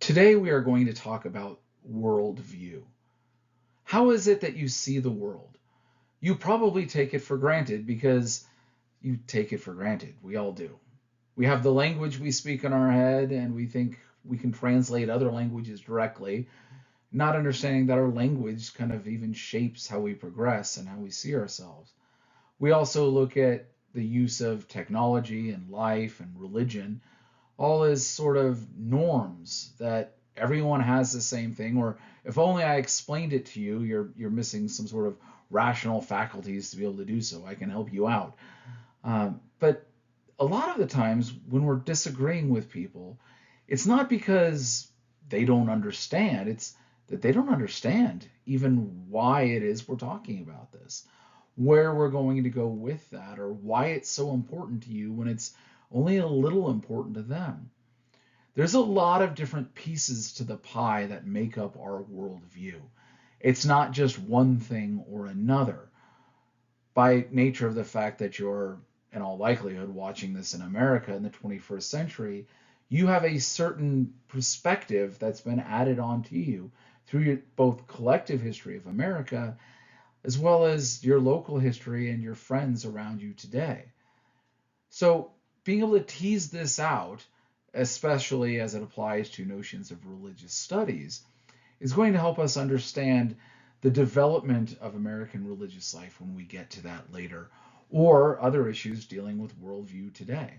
Today we are going to talk about worldview. How is it that you see the world? You probably take it for granted because you take it for granted. We all do. We have the language we speak in our head, and we think we can translate other languages directly, not understanding that our language kind of even shapes how we progress and how we see ourselves. We also look at the use of technology and life and religion all as sort of norms that everyone has the same thing, or if only I explained it to you, you're missing some sort of rational faculties to be able to do so. I can help you out. But a lot of the times when we're disagreeing with people, it's not because they don't understand, it's that they don't understand even why it is we're talking about this, where we're going to go with that, or why it's so important to you when it's only a little important to them. There's a lot of different pieces to the pie that make up our worldview. It's not just one thing or another. By nature of the fact that you're, in all likelihood, watching this in America in the 21st century, you have a certain perspective that's been added onto you through both collective history of America as well as your local history and your friends around you today. So, being able to tease this out, especially as it applies to notions of religious studies, is going to help us understand the development of American religious life when we get to that later, or other issues dealing with worldview today.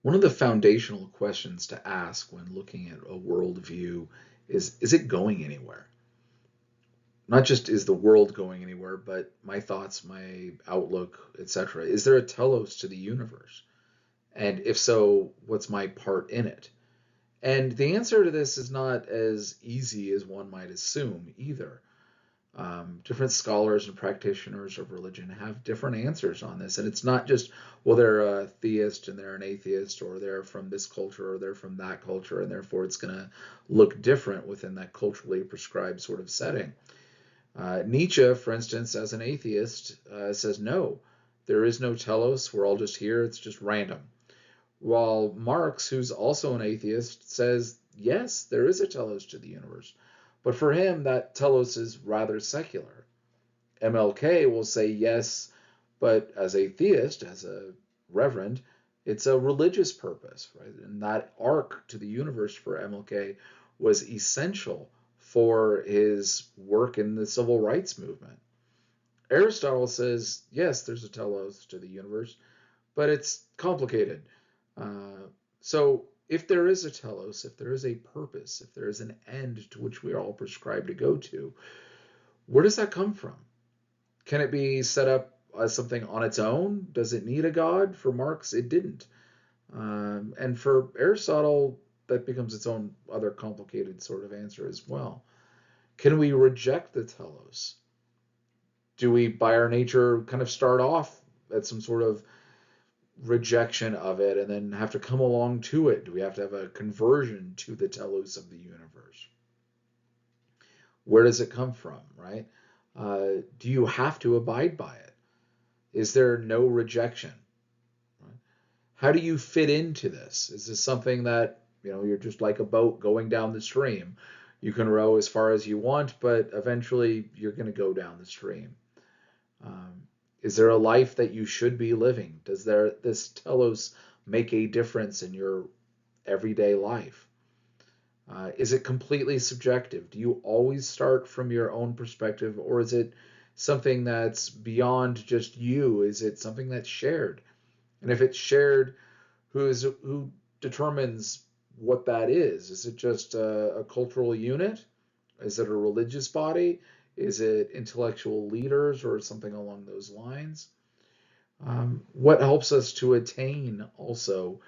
One of the foundational questions to ask when looking at a worldview is it going anywhere? Not just is the world going anywhere, but my thoughts, my outlook, etc. Is there a telos to the universe? And if so, what's my part in it? And the answer to this is not as easy as one might assume either. Different scholars and practitioners of religion have different answers on this. And it's not just, well, they're a theist and they're an atheist, or they're from this culture or they're from that culture, and therefore it's going to look different within that culturally prescribed sort of setting. Nietzsche, for instance, as an atheist, says no, there is no telos. We're all just here. It's just random. While Marx, who's also an atheist, says yes, there is a telos to the universe. But for him, that telos is rather secular. MLK will say yes, but as a theist, as a reverend, it's a religious purpose, right? And that arc to the universe for MLK was essential for his work in the civil rights movement. Aristotle says, yes, there's a telos to the universe, but it's complicated. So if there is a telos, if there is a purpose, if there is an end to which we are all prescribed to go to, where does that come from? Can it be set up as something on its own? Does it need a god? For Marx, it didn't. And for Aristotle, that becomes its own other complicated sort of answer as well. Can we reject the telos? Do we, by our nature, kind of start off at some sort of rejection of it and then have to come along to it? Do we have to have a conversion to the telos of the universe? Where does it come from, right? Do you have to abide by it? Is there no rejection? Right? How do you fit into this? Is this something that, you're just like a boat going down the stream? You can row as far as you want, but eventually you're going to go down the stream. Um, is there a life that you should be living? Does this telos make a difference in your everyday life? Is it completely subjective? Do you always start from your own perspective, or is it something that's beyond just you? Is it something that's shared? And if it's shared, who determines what that is? Is it just a cultural unit? Is it a religious body? Is it intellectual leaders or something along those lines? What helps us to attain also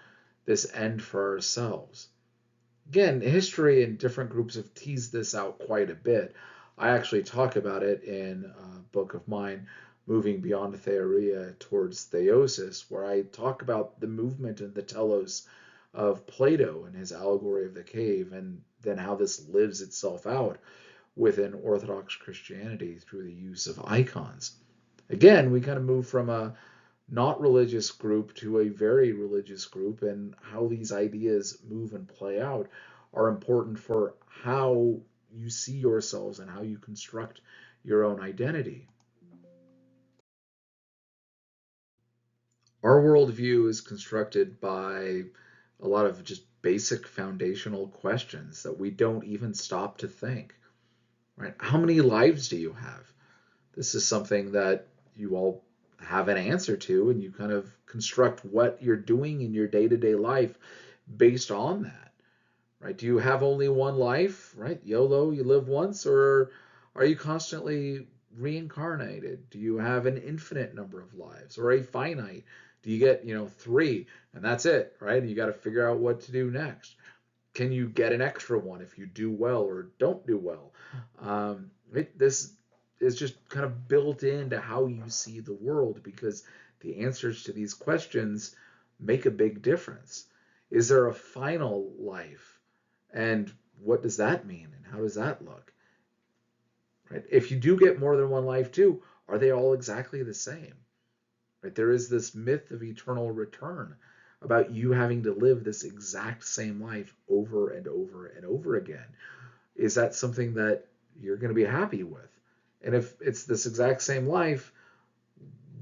this end for ourselves? Again, history and different groups have teased this out quite a bit. I actually talk about it in a book of mine, Moving Beyond Theoria Towards Theosis, where I talk about the movement and the telos of Plato and his allegory of the cave, and then how this lives itself out within Orthodox Christianity through the use of icons. Again, we kind of move from a not religious group to a very religious group, and how these ideas move and play out are important for how you see yourselves and how you construct your own identity. Our worldview is constructed by a lot of just basic foundational questions that we don't even stop to think, right? How many lives do you have? This is something that you all have an answer to, and you kind of construct what you're doing in your day-to-day life based on that, right? Do you have only one life, right? YOLO, you live once, or are you constantly reincarnated? Do you have an infinite number of lives or a finite? Do you get, three and that's it, right? And you got to figure out what to do next. Can you get an extra one if you do well or don't do well? This is just kind of built into how you see the world, because the answers to these questions make a big difference. Is there a final life? And what does that mean? And how does that look? Right? If you do get more than one life too, are they all exactly the same? Right? There is this myth of eternal return about you having to live this exact same life over and over and over again. Is that something that you're going to be happy with? And if it's this exact same life,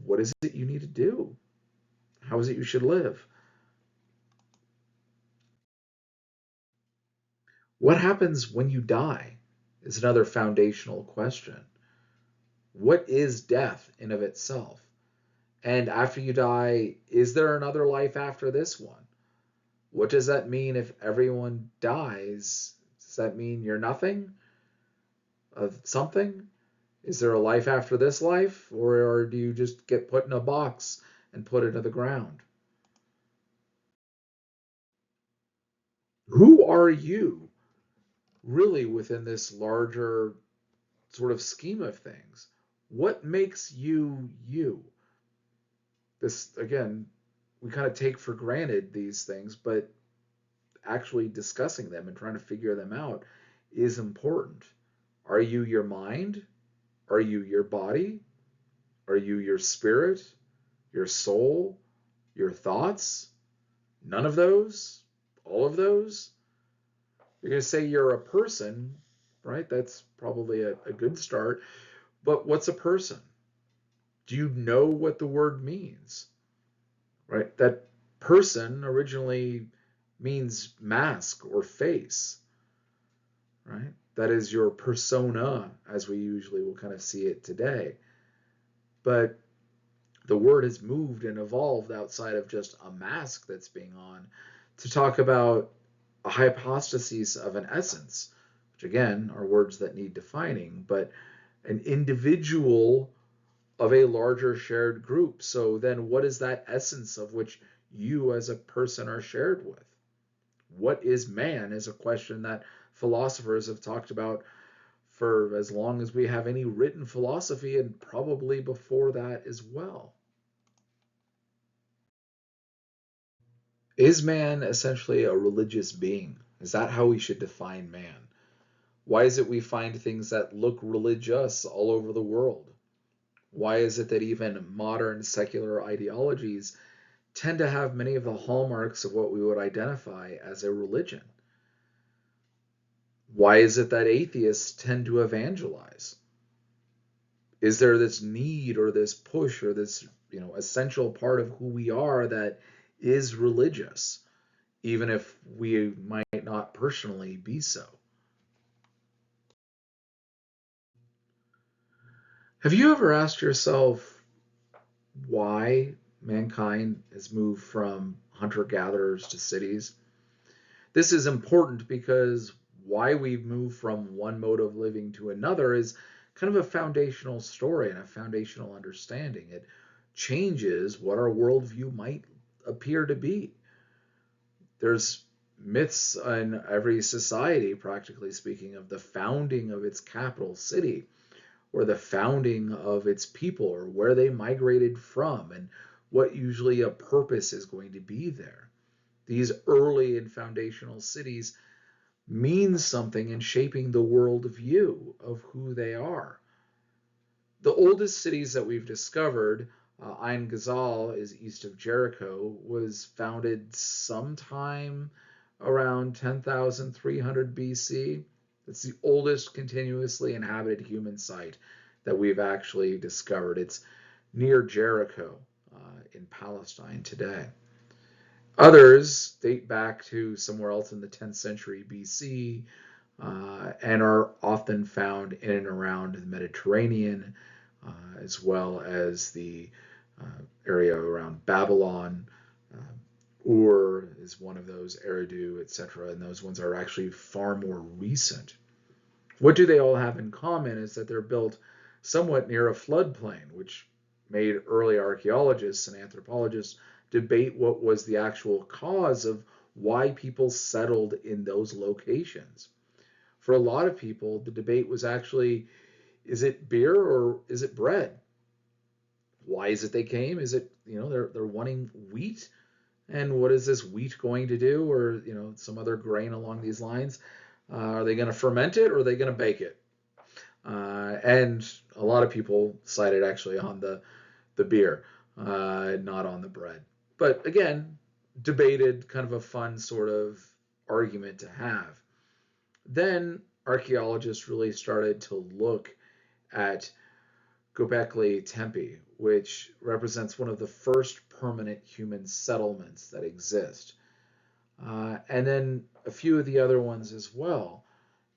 what is it you need to do? How is it you should live? What happens when you die is another foundational question. What is death in of itself? And after you die, is there another life after this one? What does that mean if everyone dies? Does that mean you're nothing of something? Is there a life after this life, or do you just get put in a box and put into the ground? Who are you really within this larger sort of scheme of things? What makes you you? This, again, we kind of take for granted these things, but actually discussing them and trying to figure them out is important. Are you your mind? Are you your body? Are you your spirit, your soul, your thoughts? None of those? All of those? You're going to say you're a person, right? That's probably a good start. But what's a person? Do you know what the word means? Right? That person originally means mask or face, right? That is your persona, as we usually will kind of see it today. But the word has moved and evolved outside of just a mask that's being on to talk about a hypostasis of an essence, which again are words that need defining, but an individual of a larger shared group. So then what is that essence of which you as a person are shared with? What is man is a question that philosophers have talked about for as long as we have any written philosophy, and probably before that as well. Is man essentially a religious being? Is that how we should define man? Why is it we find things that look religious all over the world? Why is it that even modern secular ideologies tend to have many of the hallmarks of what we would identify as a religion? Why is it that atheists tend to evangelize? Is there this need or this push or this, essential part of who we are that is religious, even if we might not personally be so? Have you ever asked yourself why mankind has moved from hunter-gatherers to cities? This is important because why we've moved from one mode of living to another is kind of a foundational story and a foundational understanding. It changes what our worldview might appear to be. There's myths in every society, practically speaking, of the founding of its capital city, or the founding of its people, or where they migrated from, and what usually a purpose is going to be there. These early and foundational cities mean something in shaping the world view of who they are. The oldest cities that we've discovered Ain Ghazal is east of Jericho, was founded sometime around 10,300 BC. It's the oldest continuously inhabited human site that we've actually discovered. It's near Jericho in Palestine today. Others date back to somewhere else in the 10th century BC and are often found in and around the Mediterranean, as well as the area around Babylon. Ur is one of those, Eridu, etc., and those ones are actually far more recent. What do they all have in common is that they're built somewhat near a floodplain, which made early archaeologists and anthropologists debate what was the actual cause of why people settled in those locations. For a lot of people, the debate was actually, is it beer or is it bread? Why is it they came? Is it, they're wanting wheat? And what is this wheat going to do? Or, some other grain along these lines? Are they going to ferment it or are they going to bake it? And a lot of people cited actually on the beer, not on the bread. But again, debated, kind of a fun sort of argument to have. Then archaeologists really started to look at Göbekli Tepe, which represents one of the first permanent human settlements that exist. And then a few of the other ones as well.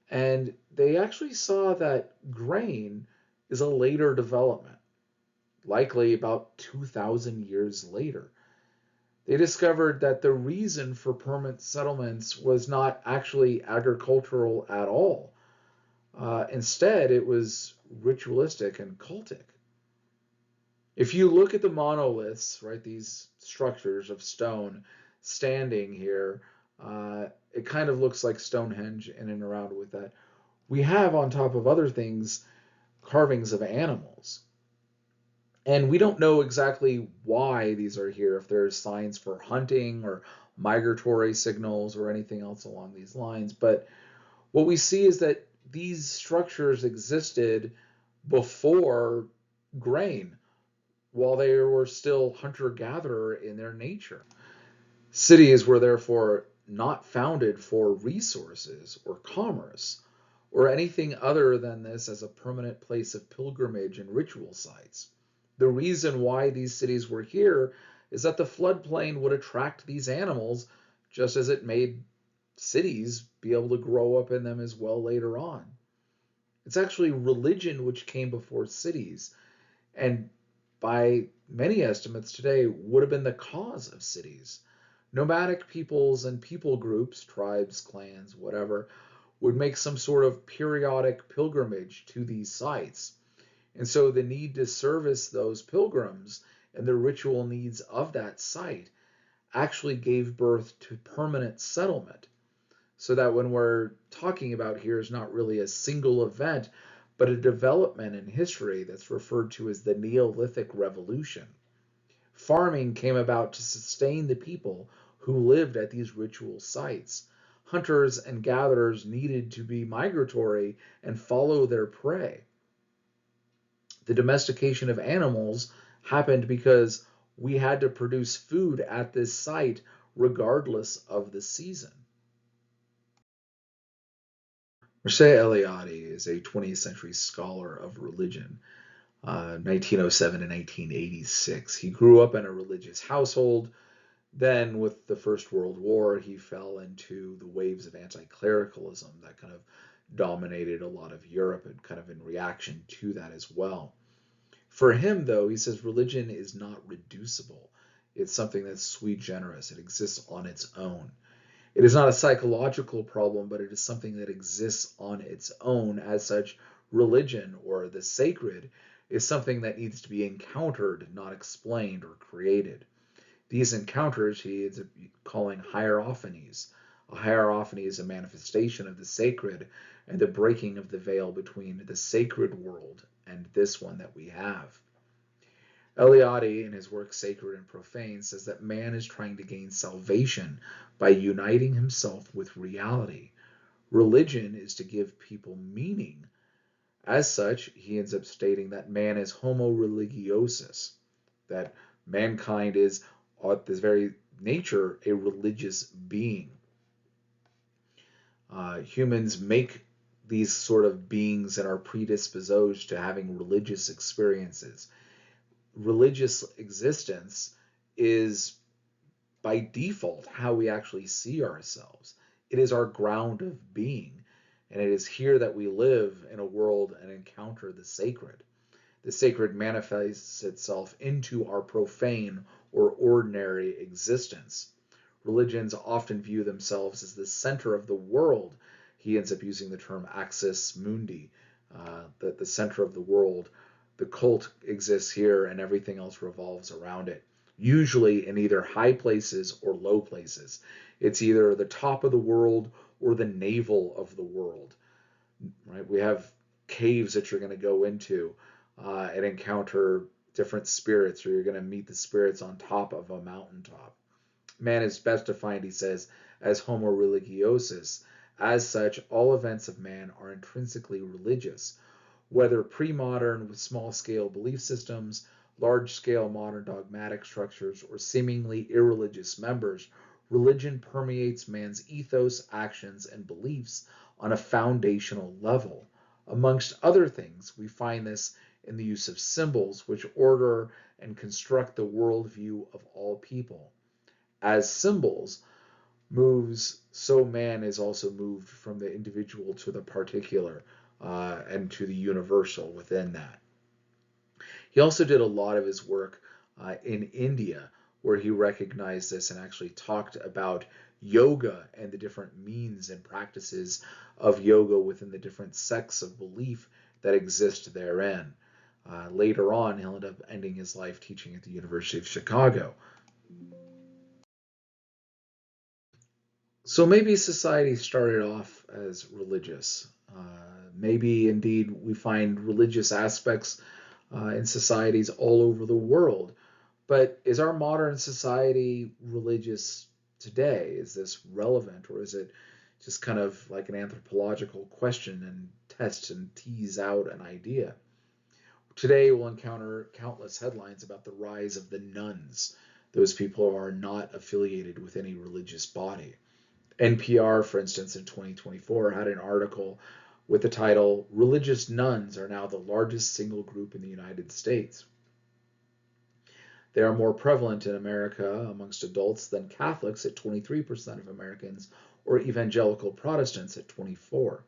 And they actually saw that grain is a later development, likely about 2,000 years later. They discovered that the reason for permanent settlements was not actually agricultural at all. Instead, it was ritualistic and cultic. If you look at the monoliths, right, these structures of stone standing here, it kind of looks like Stonehenge in and around with that. We have, on top of other things, carvings of animals. And we don't know exactly why these are here, if there's signs for hunting or migratory signals or anything else along these lines. But what we see is that these structures existed before grain, while they were still hunter-gatherer in their nature. Cities were therefore not founded for resources or commerce or anything other than this as a permanent place of pilgrimage and ritual sites. The reason why these cities were here is that the floodplain would attract these animals just as it made cities be able to grow up in them as well later on. It's actually religion which came before cities, and by many estimates today would have been the cause of cities. Nomadic peoples and people groups, tribes, clans, whatever, would make some sort of periodic pilgrimage to these sites. And so the need to service those pilgrims and the ritual needs of that site actually gave birth to permanent settlement. So that when we're talking about here is not really a single event, but a development in history that's referred to as the Neolithic Revolution. Farming came about to sustain the people who lived at these ritual sites. Hunters and gatherers needed to be migratory and follow their prey. The domestication of animals happened because we had to produce food at this site regardless of the season. Mircea Eliade is a 20th century scholar of religion, 1907 to 1986. He grew up in a religious household. Then, with the First World War, he fell into the waves of anti-clericalism that kind of dominated a lot of Europe, and kind of in reaction to that as well. For him, though, he says religion is not reducible. It's something that's sui generis. It exists on its own. It is not a psychological problem, but it is something that exists on its own. As such, religion, or the sacred, is something that needs to be encountered, not explained or created. These encounters he is calling hierophanies. A hierophany is a manifestation of the sacred and the breaking of the veil between the sacred world and this one that we have. Eliade, in his work Sacred and Profane, says that man is trying to gain salvation by uniting himself with reality. Religion is to give people meaning. As such, he ends up stating that man is homo religiosus. that mankind is, at this very nature, a religious being. Humans make these sort of beings and are predisposed to having religious experiences. Religious existence is by default how we actually see ourselves. It is our ground of being, and it is here that we live in a world and encounter the sacred. The sacred manifests itself into our profane or ordinary existence. Religions often view themselves as the center of the world. He ends up using the term axis mundi, that the center of the world. The cult exists here and everything else revolves around it, usually in either high places or low places. It's either the top of the world or the navel of the world, right? We have caves that you're going to go into and encounter different spirits, or you're going to meet the spirits on top of a mountaintop. Man is best defined, he says, as homo religiosus. As such, all events of man are intrinsically religious. Whether pre-modern with small-scale belief systems, large-scale modern dogmatic structures, or seemingly irreligious members, religion permeates man's ethos, actions, and beliefs on a foundational level. Amongst other things, we find this in the use of symbols which order and construct the worldview of all people. As symbols moves, so man is also moved from the individual to the particular and to the universal within that. He also did a lot of his work in India, where he recognized this and actually talked about yoga and the different means and practices of yoga within the different sects of belief that exist therein. Later on, he'll end up ending his life teaching at the University of Chicago. So maybe society started off as religious. Maybe indeed we find religious aspects in societies all over the world. But is our modern society religious today? Is this relevant, or is it just kind of like an anthropological question and test and tease out an idea? Today we'll encounter countless headlines about the rise of the nuns. Those people are not affiliated with any religious body. NPR, for instance, in 2024 had an article with the title, Religious Nuns Are Now the Largest Single Group in the United States. They are more prevalent in America amongst adults than Catholics at 23% of Americans, or evangelical Protestants at 24%.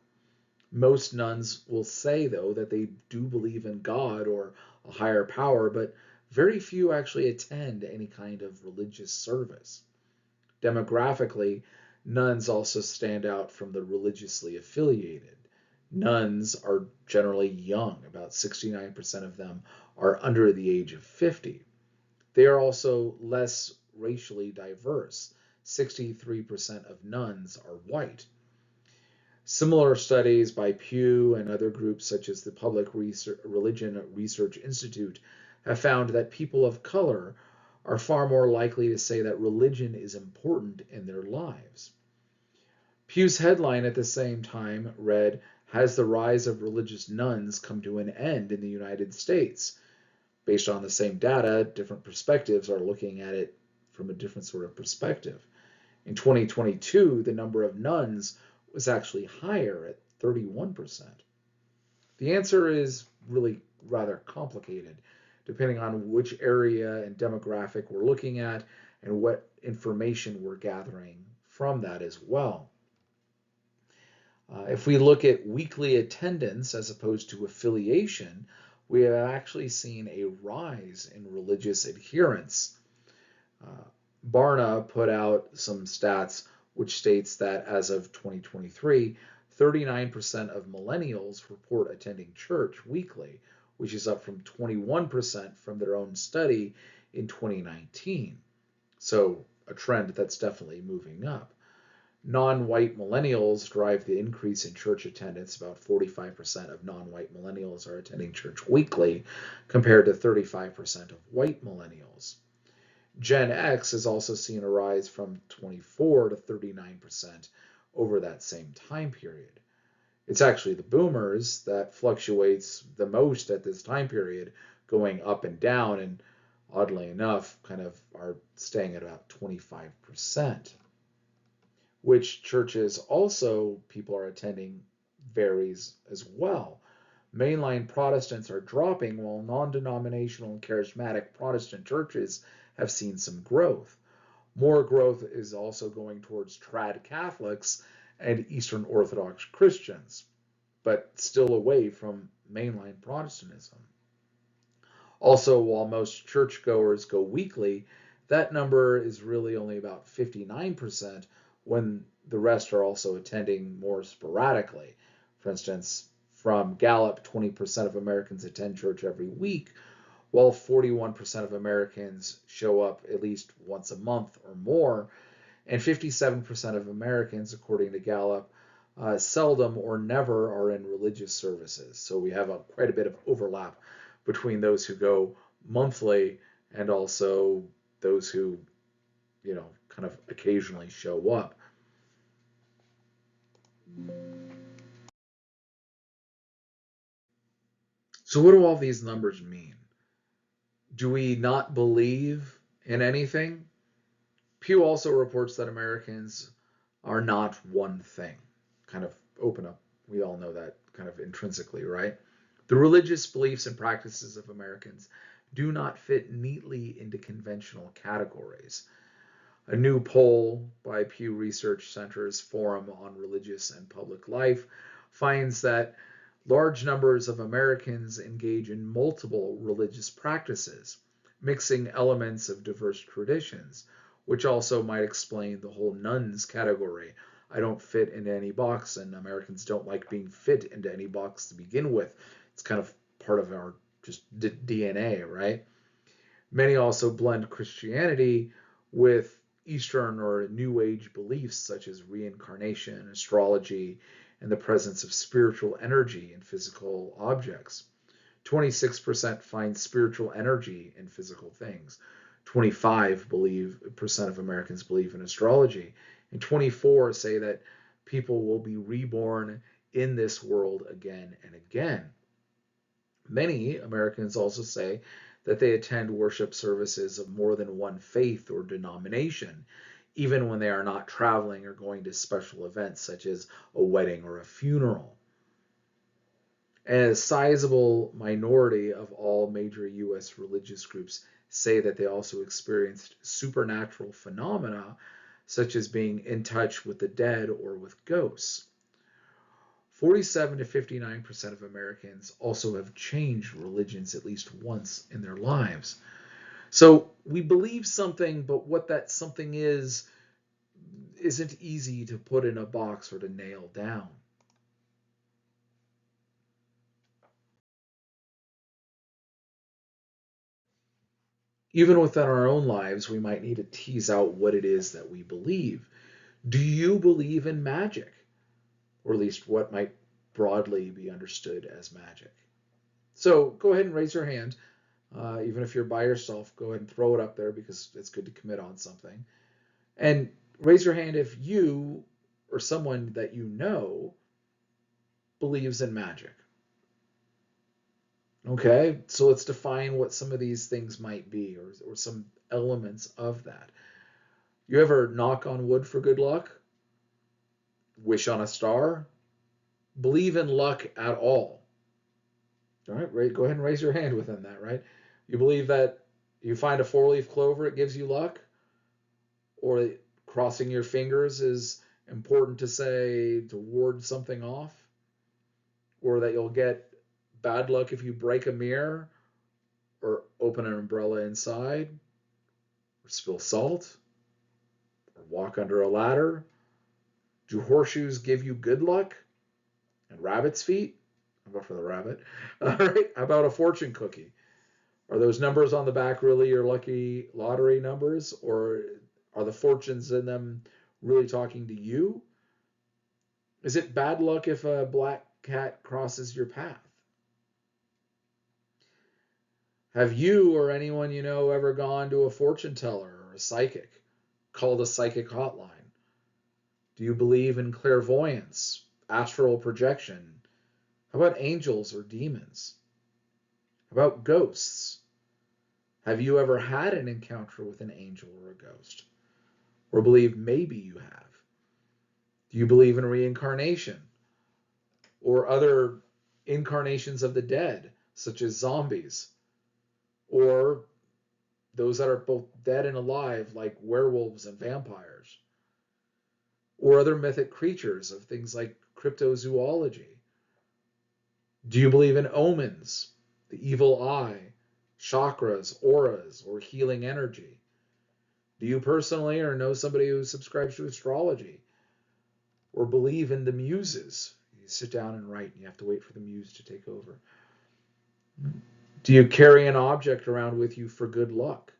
Most nuns will say, though, that they do believe in God or a higher power, but very few actually attend any kind of religious service. Demographically, nuns also stand out from the religiously affiliated. Nuns are generally young, about 69% of them are under the age of 50. They are also less racially diverse. 63% of nuns are white. Similar studies by Pew and other groups such as the Religion Research Institute have found that people of color are far more likely to say that religion is important in their lives. Pew's headline at the same time read, Has the rise of religious nuns come to an end in the United States? Based on the same data, different perspectives are looking at it from a different sort of perspective. In 2022, the number of nuns was actually higher at 31%. The answer is really rather complicated, depending on which area and demographic we're looking at and what information we're gathering from that as well. If we look at weekly attendance as opposed to affiliation, we have actually seen a rise in religious adherence. Barna put out some stats which states that as of 2023, 39% of millennials report attending church weekly, which is up from 21% from their own study in 2019. So a trend that's definitely moving up. Non-white millennials drive the increase in church attendance. About 45% of non-white millennials are attending church weekly, compared to 35% of white millennials. Gen X has also seen a rise from 24 to 39% over that same time period. It's actually the boomers that fluctuates the most at this time period, going up and down, and oddly enough, kind of are staying at about 25%. Which churches also people are attending varies as well. Mainline Protestants are dropping, while non denominational and charismatic Protestant churches have seen some growth. More growth is also going towards trad Catholics and Eastern Orthodox Christians, but still away from mainline Protestantism. Also, while most churchgoers go weekly, that number is really only about 59% when the rest are also attending more sporadically. For instance, from Gallup, 20% of Americans attend church every week, while 41% of Americans show up at least once a month or more, and 57% of Americans, according to Gallup, seldom or never are in religious services. So we have quite a bit of overlap between those who go monthly and also those who, kind of occasionally show up. So, what do all these numbers mean? Do we not believe in anything? Pew also reports that Americans are not one thing. Kind of open up. We all know that kind of intrinsically, right? The religious beliefs and practices of Americans do not fit neatly into conventional categories. A new poll by Pew Research Center's Forum on Religious and Public Life finds that large numbers of Americans engage in multiple religious practices, mixing elements of diverse traditions, which also might explain the whole nuns category. I don't fit into any box, and Americans don't like being fit into any box to begin with. It's kind of part of our just DNA, right? Many also blend Christianity with Eastern or New Age beliefs such as reincarnation, astrology, and the presence of spiritual energy in physical objects. 26% find spiritual energy in physical things. 25% of Americans believe in astrology, and 24 say that people will be reborn in this world again and again. Many Americans also say that they attend worship services of more than one faith or denomination, even when they are not traveling or going to special events such as a wedding or a funeral. A sizable minority of all major U.S. religious groups say that they also experienced supernatural phenomena, such as being in touch with the dead or with ghosts. 47 to 59% of Americans also have changed religions at least once in their lives. So we believe something, but what that something is isn't easy to put in a box or to nail down. Even within our own lives, we might need to tease out what it is that we believe. Do you believe in magic? Or at least what might broadly be understood as magic? So go ahead and raise your hand. Even if you're by yourself, go ahead and throw it up there because it's good to commit on something. And raise your hand if you or someone that you know believes in magic. Okay, so let's define what some of these things might be or some elements of that. You ever knock on wood for good luck? Wish on a star? Believe in luck at all? All right, go ahead and raise your hand within that, right? You believe that you find a four-leaf clover, it gives you luck? Or crossing your fingers is important to say to ward something off? Or that you'll get bad luck if you break a mirror or open an umbrella inside or spill salt or walk under a ladder? Do horseshoes give you good luck and rabbit's feet? I'll go for the rabbit. All right. How about a fortune cookie? Are those numbers on the back really your lucky lottery numbers, or are the fortunes in them really talking to you? Is it bad luck if a black cat crosses your path? Have you or anyone you know ever gone to a fortune teller or a psychic? Called a psychic hotline? Do you believe in clairvoyance, astral projection? How about angels or demons? How about ghosts? Have you ever had an encounter with an angel or a ghost? Or believe maybe you have? Do you believe in reincarnation or other incarnations of the dead, such as zombies, or those that are both dead and alive, like werewolves and vampires, or other mythic creatures of things like cryptozoology? Do you believe in omens, the evil eye, chakras, auras, or healing energy? Do you personally or know somebody who subscribes to astrology or believe in the muses? You sit down and write and you have to wait for the muse to take over. Do you carry an object around with you for good luck?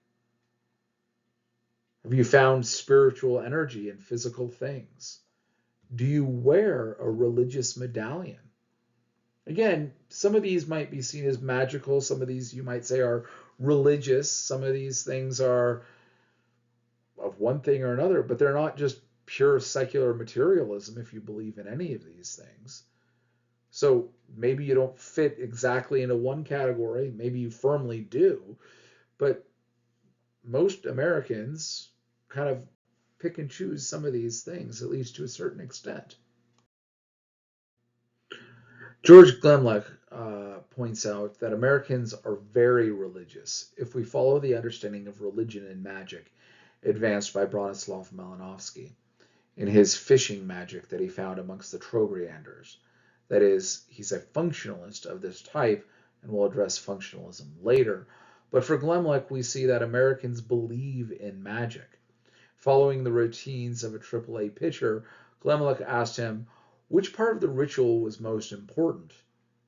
Have you found spiritual energy in physical things? Do you wear a religious medallion? Again, some of these might be seen as magical. Some of these you might say are religious. Some of these things are of one thing or another, but they're not just pure secular materialism if you believe in any of these things. So maybe you don't fit exactly into one category, maybe you firmly do, but most Americans kind of pick and choose some of these things, at least to a certain extent. George Glenluck points out that Americans are very religious if we follow the understanding of religion and magic advanced by Bronislaw Malinowski in his fishing magic that he found amongst the Trogrianders. That is, he's a functionalist of this type, and we'll address functionalism later. But for Glenluck, we see that Americans believe in magic. Following the routines of a AAA pitcher, Glenluck asked him which part of the ritual was most important.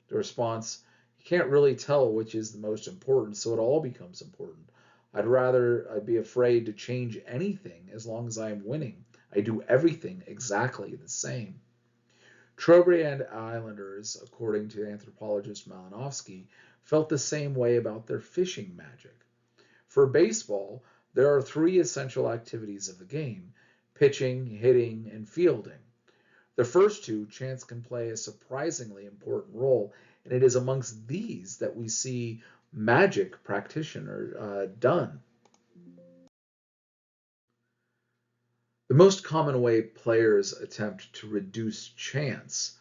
The response, you can't really tell which is the most important, so it all becomes important. I'd be afraid to change anything as long as I am winning. I do everything exactly the same. Trobriand Islanders, according to anthropologist Malinowski, felt the same way about their fishing magic. For baseball, there are three essential activities of the game: pitching, hitting, and fielding. The first two, chance can play a surprisingly important role, and it is amongst these that we see magic practitioner done. The most common way players attempt to reduce chance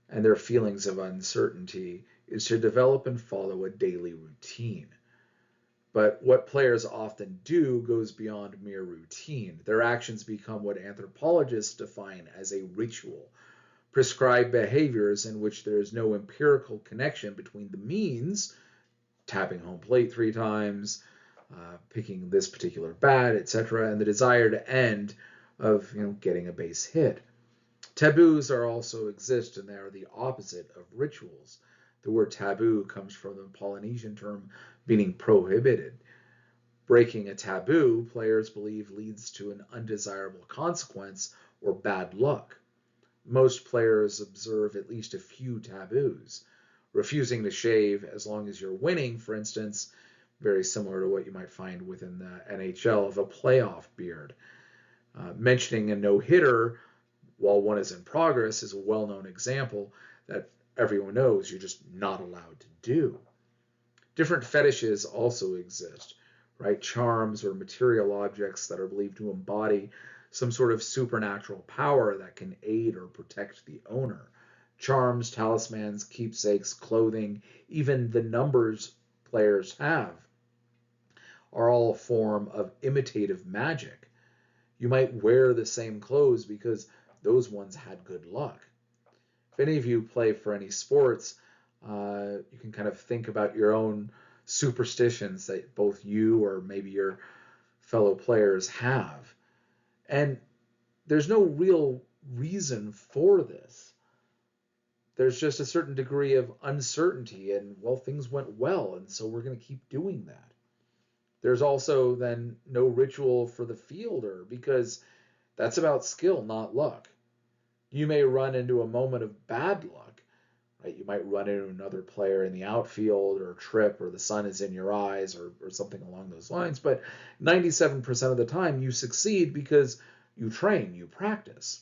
and their feelings of uncertainty is to develop and follow a daily routine. But what players often do goes beyond mere routine. Their actions become what anthropologists define as a ritual, prescribed behaviors in which there is no empirical connection between the means, tapping home plate 3 times, picking this particular bat, etc., and the desired end of getting a base hit. Taboos are also exist, and they are the opposite of rituals. The word taboo comes from the Polynesian term meaning prohibited. Breaking a taboo, players believe, leads to an undesirable consequence or bad luck. Most players observe at least a few taboos. Refusing to shave as long as you're winning, for instance, very similar to what you might find within the NHL of a playoff beard. Mentioning a no-hitter while one is in progress is a well-known example that everyone knows you're just not allowed to do. Different fetishes also exist, right? Charms or material objects that are believed to embody some sort of supernatural power that can aid or protect the owner. Charms, talismans, keepsakes, clothing, even the numbers players have are all a form of imitative magic. You might wear the same clothes because those ones had good luck. If any of you play for any sports, you can kind of think about your own superstitions that both you or maybe your fellow players have. And there's no real reason for this. There's just a certain degree of uncertainty, and well, things went well, and so we're going to keep doing that. There's also then no ritual for the fielder because that's about skill, not luck. You may run into a moment of bad luck, right? You might run into another player in the outfield or trip, or the sun is in your eyes, or something along those lines. But 97% of the time you succeed because you train, you practice.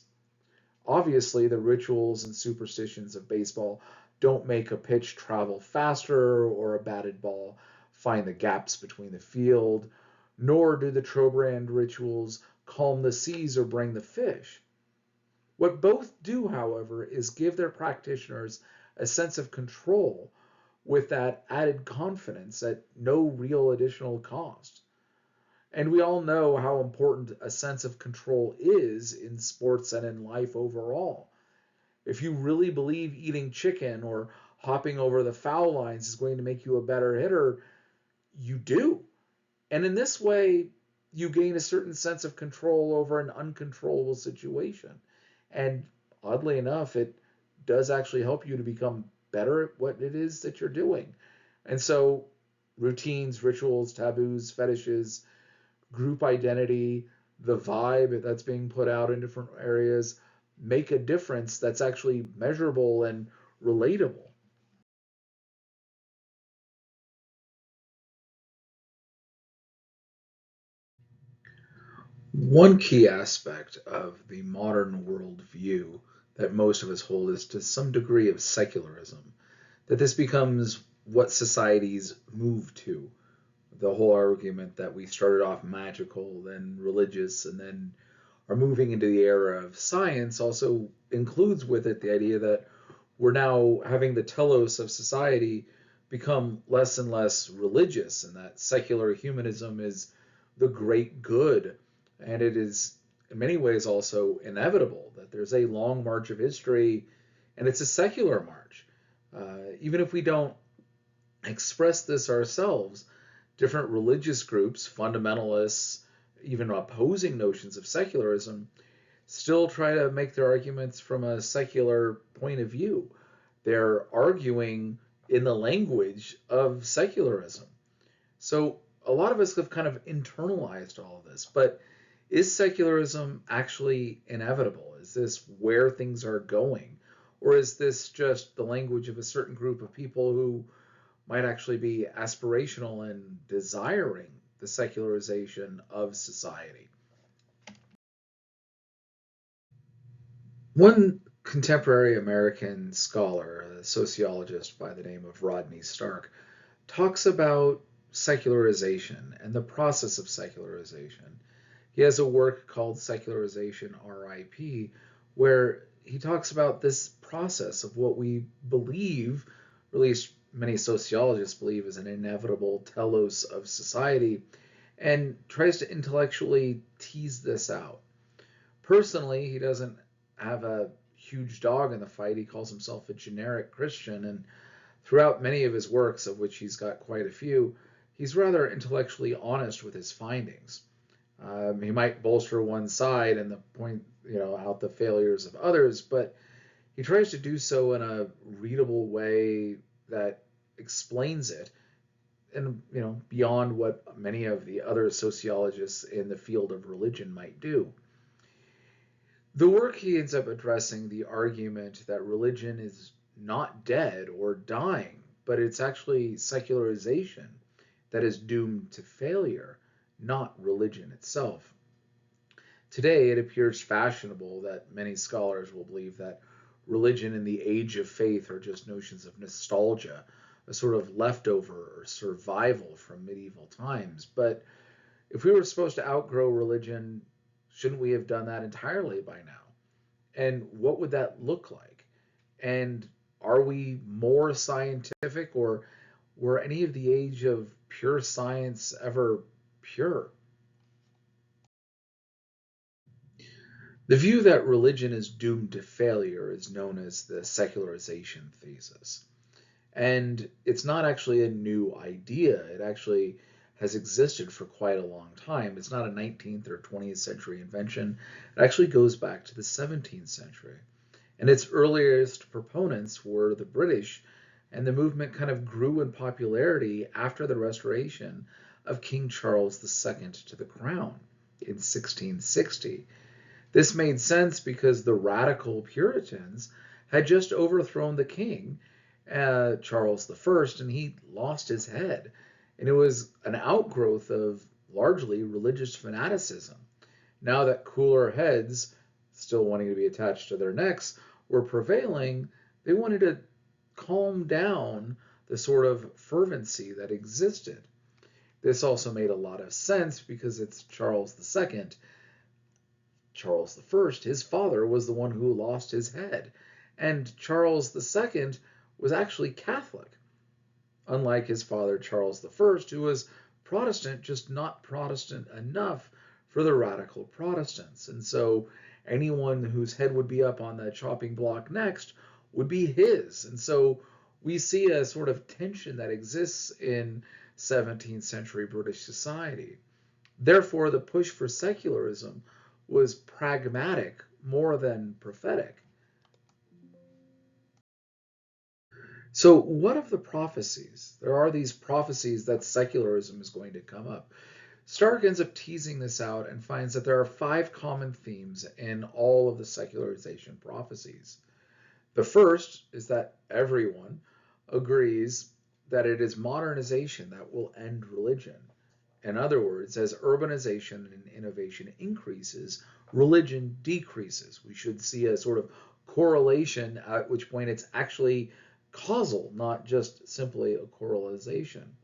Obviously, the rituals and superstitions of baseball don't make a pitch travel faster or a batted ball find the gaps between the field, nor do the Trobrand rituals calm the seas or bring the fish. What both do, however, is give their practitioners a sense of control with that added confidence at no real additional cost. And we all know how important a sense of control is in sports and in life overall. If you really believe eating chicken or hopping over the foul lines is going to make you a better hitter, you do. And in this way, you gain a certain sense of control over an uncontrollable situation. And oddly enough, it does actually help you to become better at what it is that you're doing. And so, routines, rituals, taboos, fetishes, group identity, the vibe that's being put out in different areas make a difference that's actually measurable and relatable. One key aspect of the modern worldview that most of us hold is to some degree of secularism, that this becomes what societies move to. The whole argument that we started off magical, then religious, and then are moving into the era of science also includes with it the idea that we're now having the telos of society become less and less religious, and that secular humanism is the great good. And it is, in many ways, also inevitable that there's a long march of history, and it's a secular march. Even if we don't express this ourselves, different religious groups, fundamentalists, even opposing notions of secularism, still try to make their arguments from a secular point of view. They're arguing in the language of secularism. So a lot of us have kind of internalized all of this. But is secularism actually inevitable? Is this where things are going? Or is this just the language of a certain group of people who might actually be aspirational and desiring the secularization of society? One contemporary American scholar, a sociologist by the name of Rodney Stark, talks about secularization and the process of secularization. He has a work called Secularization RIP, where he talks about this process of what we believe, or at least many sociologists believe, is an inevitable telos of society, and tries to intellectually tease this out. Personally, he doesn't have a huge dog in the fight. He calls himself a generic Christian, and throughout many of his works, of which he's got quite a few, he's rather intellectually honest with his findings. He might bolster one side and the point, out the failures of others, but he tries to do so in a readable way that explains it, and beyond what many of the other sociologists in the field of religion might do. The work he ends up addressing the argument that religion is not dead or dying, but it's actually secularization that is doomed to failure, not religion itself. Today, it appears fashionable that many scholars will believe that religion and the age of faith are just notions of nostalgia, a sort of leftover or survival from medieval times. But if we were supposed to outgrow religion, shouldn't we have done that entirely by now? And what would that look like? And are we more scientific, or were any of the age of pure science ever pure? The view that religion is doomed to failure is known as the secularization thesis. And it's not actually a new idea. It actually has existed for quite a long time. It's not a 19th or 20th century invention. It actually goes back to the 17th century. And its earliest proponents were the British, and the movement kind of grew in popularity after the restoration of King Charles II to the crown in 1660. This made sense because the radical Puritans had just overthrown the king, Charles I, and he lost his head. And it was an outgrowth of largely religious fanaticism. Now that cooler heads, still wanting to be attached to their necks, were prevailing, they wanted to calm down the sort of fervency that existed. This also made a lot of sense because it's Charles II. Charles I, his father, was the one who lost his head. And Charles II was actually Catholic, unlike his father Charles I, who was Protestant, just not Protestant enough for the radical Protestants. And so anyone whose head would be up on the chopping block next would be his. And so we see a sort of tension that exists in 17th century British society. Therefore, the push for secularism was pragmatic more than prophetic. So, what of the prophecies? There are these prophecies that secularism is going to come up. Stark ends up teasing this out and finds that there are 5 common themes in all of the secularization prophecies. The first is that everyone agrees that it is modernization that will end religion. In other words, as urbanization and innovation increases, religion decreases. We should see a sort of correlation, at which point it's actually causal, not just simply a correlation.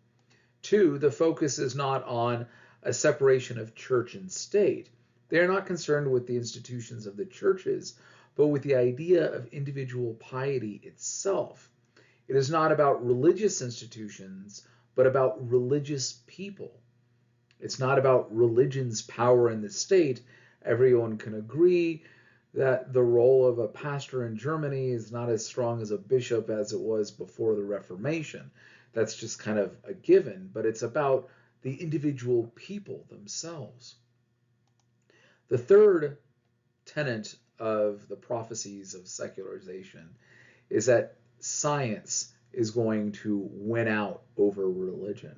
2, the focus is not on a separation of church and state. They are not concerned with the institutions of the churches, but with the idea of individual piety itself. It is not about religious institutions, but about religious people. It's not about religion's power in the state. Everyone can agree that the role of a pastor in Germany is not as strong as a bishop as it was before the Reformation. That's just kind of a given, but it's about the individual people themselves. The third tenet of the prophecies of secularization is that science is going to win out over religion.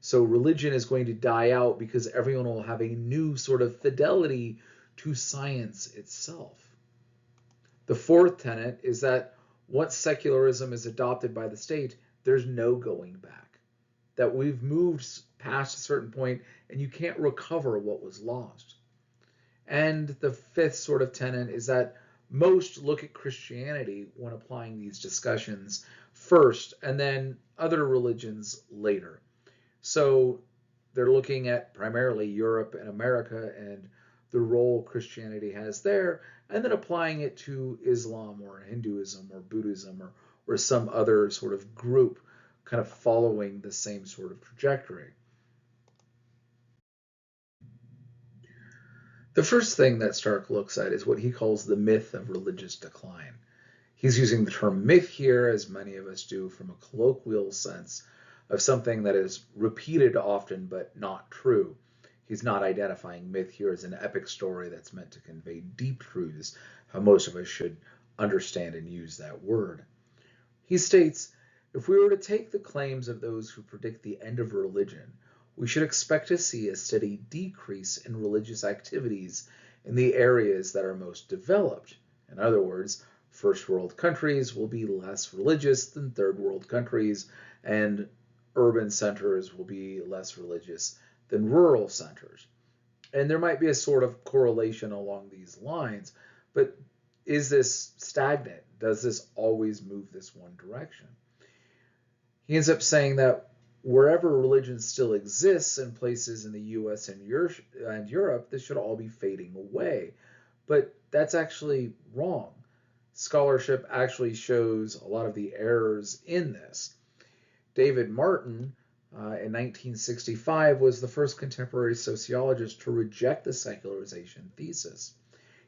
So religion is going to die out because everyone will have a new sort of fidelity to science itself. The fourth tenet is that once secularism is adopted by the state, there's no going back. That we've moved past a certain point and you can't recover what was lost. And the fifth sort of tenet is that most look at Christianity when applying these discussions first and then other religions later. So they're looking at primarily Europe and America and the role Christianity has there, and then applying it to Islam or Hinduism or Buddhism or some other sort of group kind of following the same sort of trajectory. The first thing that Stark looks at is what he calls the myth of religious decline. He's using the term myth here, as many of us do, from a colloquial sense of something that is repeated often but not true. He's not identifying myth here as an epic story that's meant to convey deep truths, how most of us should understand and use that word. He states, if we were to take the claims of those who predict the end of religion, we should expect to see a steady decrease in religious activities in the areas that are most developed. In other words, first world countries will be less religious than third world countries, and urban centers will be less religious than rural centers. And there might be a sort of correlation along these lines, but is this stagnant? Does this always move this one direction? He ends up saying that wherever religion still exists in places in the US and Europe, this should all be fading away. But that's actually wrong. Scholarship actually shows a lot of the errors in this. David Martin, in 1965, was the first contemporary sociologist to reject the secularization thesis.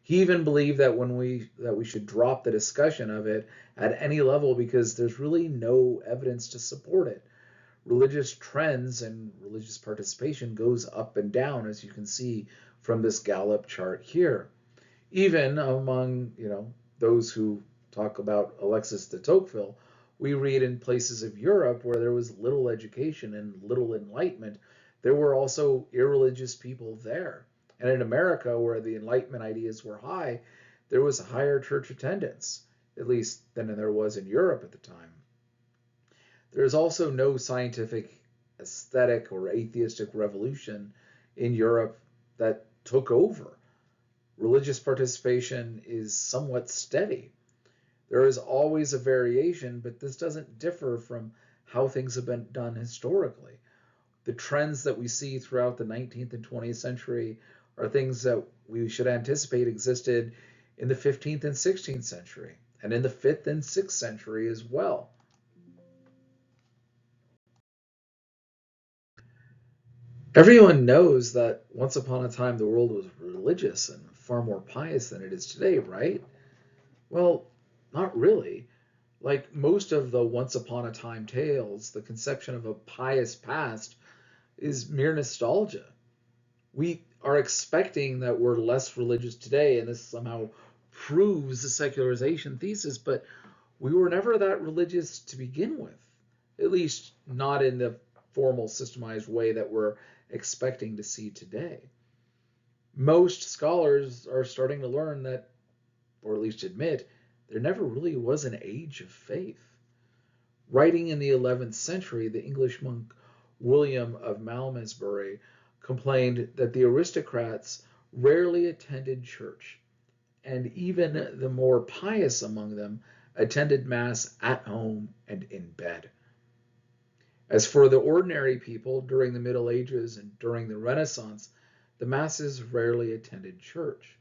He even believed that we should drop the discussion of it at any level because there's really no evidence to support it. Religious trends and religious participation goes up and down, as you can see from this Gallup chart here. Even among those who talk about Alexis de Tocqueville, we read in places of Europe where there was little education and little enlightenment, there were also irreligious people there. And in America, where the Enlightenment ideas were high, there was a higher church attendance, at least than there was in Europe at the time. There is also no scientific, aesthetic, or atheistic revolution in Europe that took over. Religious participation is somewhat steady. There is always a variation, but this doesn't differ from how things have been done historically. The trends that we see throughout the 19th and 20th century are things that we should anticipate existed in the 15th and 16th century, and in the 5th and 6th century as well. Everyone knows that once upon a time the world was religious and far more pious than it is today, right? Well, not really. Like most of the once upon a time tales, the conception of a pious past is mere nostalgia. We are expecting that we're less religious today, and this somehow proves the secularization thesis, but we were never that religious to begin with, at least not in the formal systemized way that we're expecting to see today. Most scholars are starting to learn that, or at least admit, there never really was an age of faith. Writing in the 11th century, the English monk William of Malmesbury complained that the aristocrats rarely attended church, and even the more pious among them attended Mass at home and in bed. As for the ordinary people during the Middle Ages and during the Renaissance, the masses rarely attended church.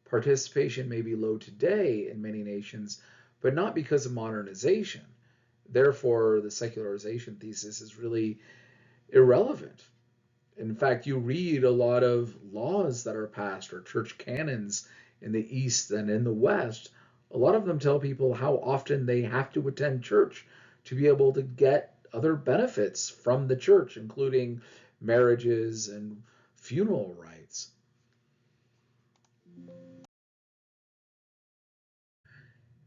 Participation may be low today in many nations, but not because of modernization. Therefore, the secularization thesis is really irrelevant. In fact, you read a lot of laws that are passed or church canons in the East and in the West. A lot of them tell people how often they have to attend church to be able to get other benefits from the church, including marriages and funeral rites.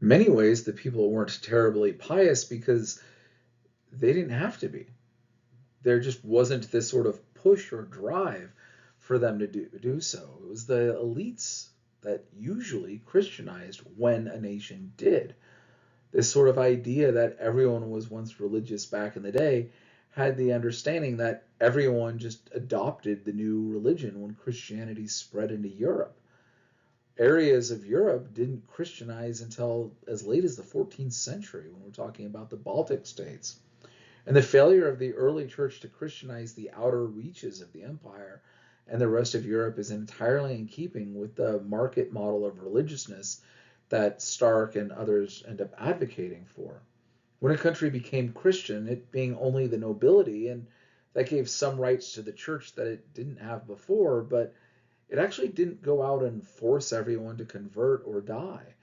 In many ways, the people weren't terribly pious because they didn't have to be. There just wasn't this sort of push or drive for them to do so. It was the elites that usually Christianized when a nation did. This sort of idea that everyone was once religious back in the day had the understanding that everyone just adopted the new religion when Christianity spread into Europe. Areas of Europe didn't Christianize until as late as the 14th century when we're talking about the Baltic states. And the failure of the early church to Christianize the outer reaches of the empire and the rest of Europe is entirely in keeping with the market model of religiousness that Stark and others end up advocating for. When a country became Christian, it being only the nobility, and that gave some rights to the church that it didn't have before, but it actually didn't go out and force everyone to convert or die.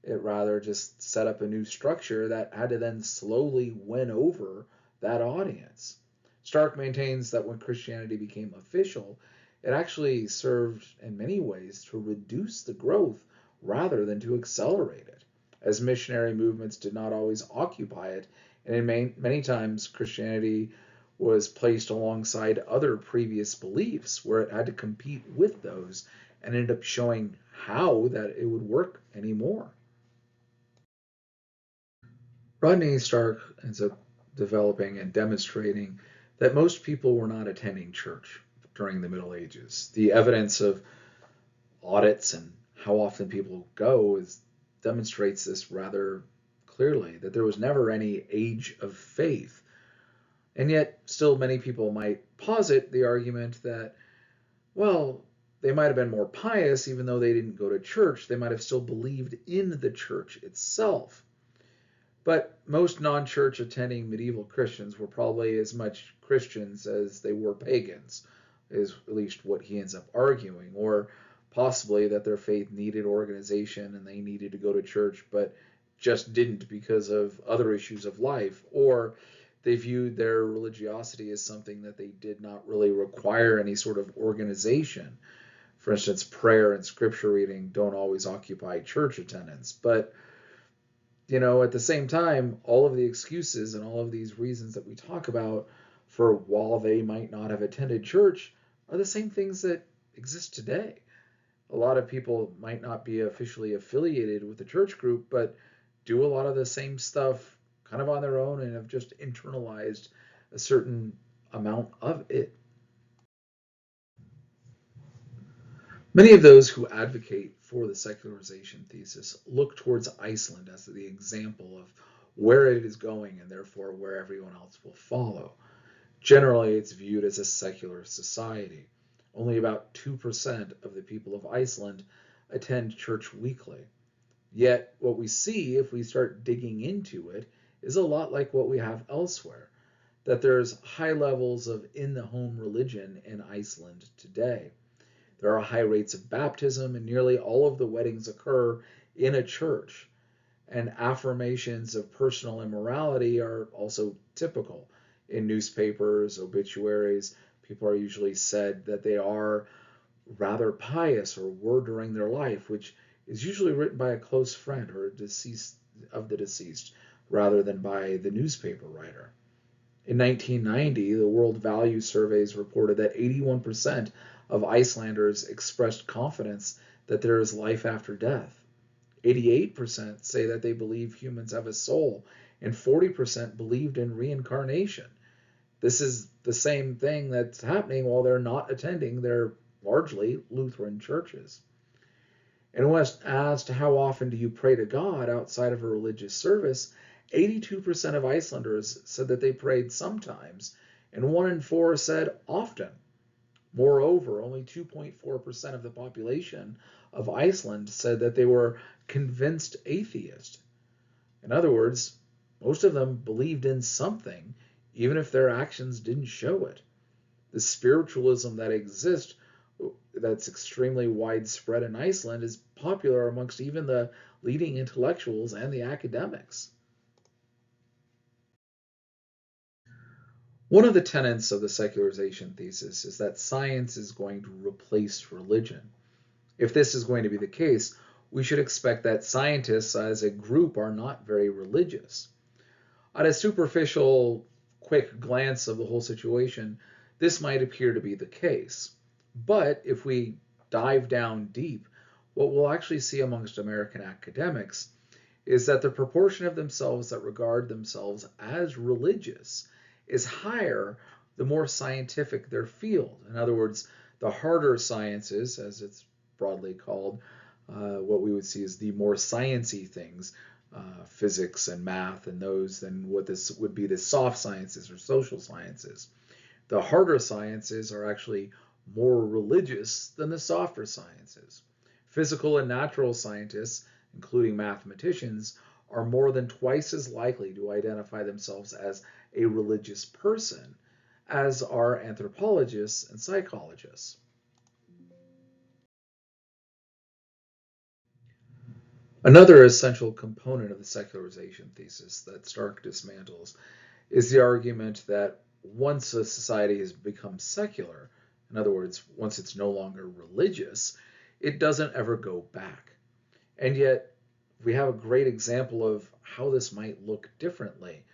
It rather just set up a new structure that had to then slowly win over that audience. Stark maintains that when Christianity became official, it actually served in many ways to reduce the growth rather than to accelerate it, as missionary movements did not always occupy it, and in many times Christianity was placed alongside other previous beliefs where it had to compete with those and ended up showing how that it would work anymore. Rodney Stark ends up developing and demonstrating that most people were not attending church during the Middle Ages. The evidence of audits and how often people go demonstrates this rather clearly, that there was never any age of faith. And yet, still, many people might posit the argument that, well, they might have been more pious even though they didn't go to church. They might have still believed in the church itself. But most non church attending medieval Christians were probably as much Christians as they were pagans, is at least what he ends up arguing. Or possibly that their faith needed organization and they needed to go to church, but just didn't because of other issues of life. Or they viewed their religiosity as something that they did not really require any sort of organization. For instance, prayer and scripture reading don't always occupy church attendance. But at the same time, all of the excuses and all of these reasons that we talk about for while they might not have attended church are the same things that exist today. A lot of people might not be officially affiliated with the church group, but do a lot of the same stuff kind of on their own and have just internalized a certain amount of it. Many of those who advocate for the secularization thesis look towards Iceland as the example of where it is going and therefore where everyone else will follow. Generally, it's viewed as a secular society. Only about 2% of the people of Iceland attend church weekly. Yet, what we see if we start digging into it is a lot like what we have elsewhere, that there's high levels of in the home religion in Iceland today. There are high rates of baptism, and nearly all of the weddings occur in a church. And affirmations of personal immorality are also typical in newspapers, obituaries. People are usually said that they are rather pious or were during their life, which is usually written by a close friend or a deceased of the deceased rather than by the newspaper writer. In 1990, the World Value Surveys reported that 81% of Icelanders expressed confidence that there is life after death. 88% say that they believe humans have a soul, and 40% believed in reincarnation. This is the same thing that's happening while they're not attending their largely Lutheran churches. And when asked how often do you pray to God outside of a religious service, 82% of Icelanders said that they prayed sometimes, and 1 in 4 said often. Moreover, only 2.4% of the population of Iceland said that they were convinced atheist. In other words, most of them believed in something, even if their actions didn't show it. The spiritualism that exists, that's extremely widespread in Iceland, is popular amongst even the leading intellectuals and the academics. One of the tenets of the secularization thesis is that science is going to replace religion. If this is going to be the case, we should expect that scientists as a group are not very religious. At a superficial, quick glance of the whole situation, this might appear to be the case. But if we dive down deep, what we'll actually see amongst American academics is that the proportion of themselves that regard themselves as religious is higher the more scientific their field. In other words, the harder sciences, as it's broadly called, what we would see as the more sciencey things, physics and math and those, than what this would be the soft sciences or social sciences. The harder sciences are actually more religious than the softer sciences. Physical and natural scientists, including mathematicians, are more than twice as likely to identify themselves as a religious person as are anthropologists and psychologists. Another essential component of the secularization thesis that Stark dismantles is the argument that once a society has become secular, in other words, once it's no longer religious, it doesn't ever go back. And yet, we have a great example of how this might look differently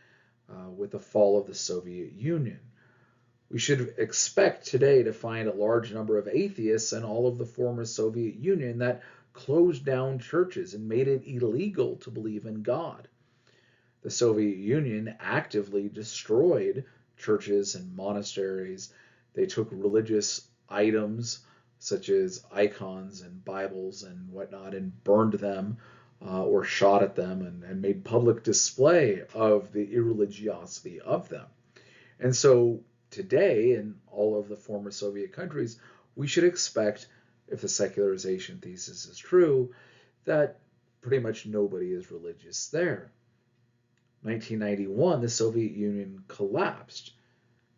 with the fall of the Soviet Union. We should expect today to find a large number of atheists in all of the former Soviet Union that closed down churches and made it illegal to believe in God. The Soviet Union actively destroyed churches and monasteries. They took religious items such as icons and Bibles and whatnot and burned them or shot at them and made public display of the irreligiosity of them. And so today, in all of the former Soviet countries, we should expect, if the secularization thesis is true, that pretty much nobody is religious there. 1991, the Soviet Union collapsed.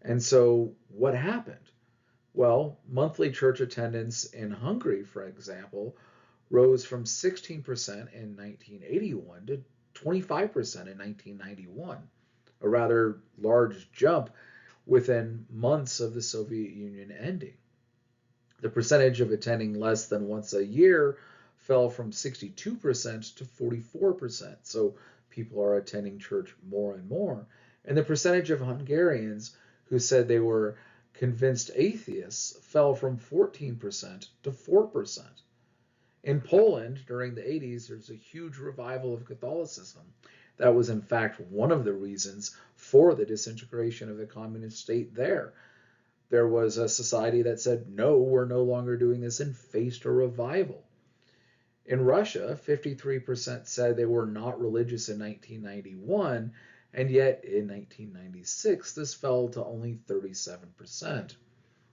And so what happened? Well, monthly church attendance in Hungary, for example, rose from 16% in 1981 to 25% in 1991, a rather large jump within months of the Soviet Union ending. The percentage of attending less than once a year fell from 62% to 44%. So people are attending church more and more. And the percentage of Hungarians who said they were convinced atheists fell from 14% to 4%. In Poland, during the 80s, there's a huge revival of Catholicism. That was, in fact, one of the reasons for the disintegration of the communist state there. There was a society that said, no, we're no longer doing this, and faced a revival. In Russia, 53% said they were not religious in 1991, And yet, in 1996, this fell to only 37%.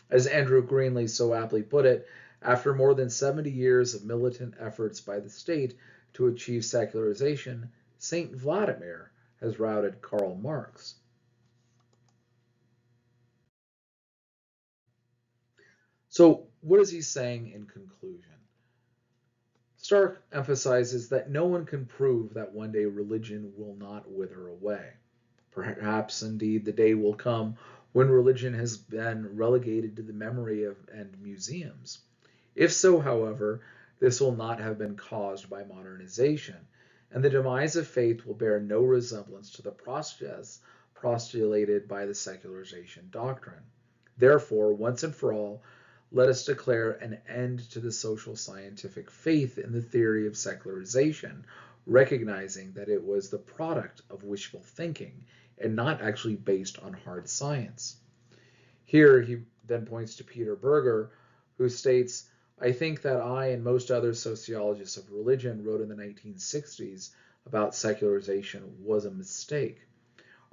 As Andrew Greenlee so aptly put it, after more than 70 years of militant efforts by the state to achieve secularization, St. Vladimir has routed Karl Marx. So, what is he saying in conclusion? Stark emphasizes that no one can prove that one day religion will not wither away. Perhaps indeed the day will come when religion has been relegated to the memory of and museums. If so, however, this will not have been caused by modernization, and the demise of faith will bear no resemblance to the process postulated by the secularization doctrine. Therefore, once and for all, let us declare an end to the social scientific faith in the theory of secularization, recognizing that it was the product of wishful thinking and not actually based on hard science. Here he then points to Peter Berger, who states, I think that I and most other sociologists of religion wrote in the 1960s about secularization was a mistake.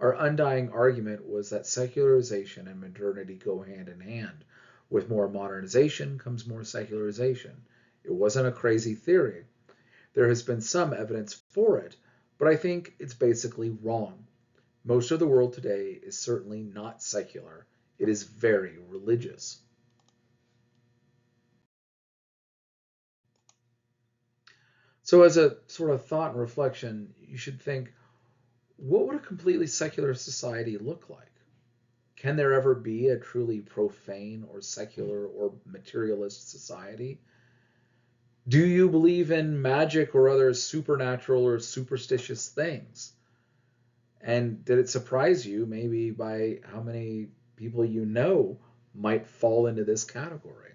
Our undying argument was that secularization and modernity go hand in hand. With more modernization comes more secularization. It wasn't a crazy theory. There has been some evidence for it, but I think it's basically wrong. Most of the world today is certainly not secular. It is very religious. So, as a sort of thought and reflection, you should think, what would a completely secular society look like? Can there ever be a truly profane or secular or materialist society? Do you believe in magic or other supernatural or superstitious things? And did it surprise you maybe by how many people you know might fall into this category?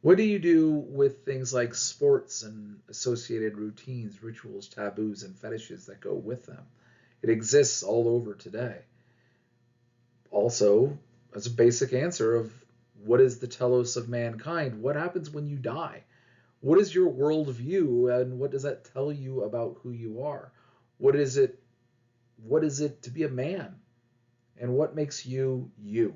What do you do with things like sports and associated routines, rituals, taboos, and fetishes that go with them? It exists all over today. Also, as a basic answer of what is the telos of mankind, what happens when you die? What is your worldview and what does that tell you about who you are? What is it to be a man? And what makes you you?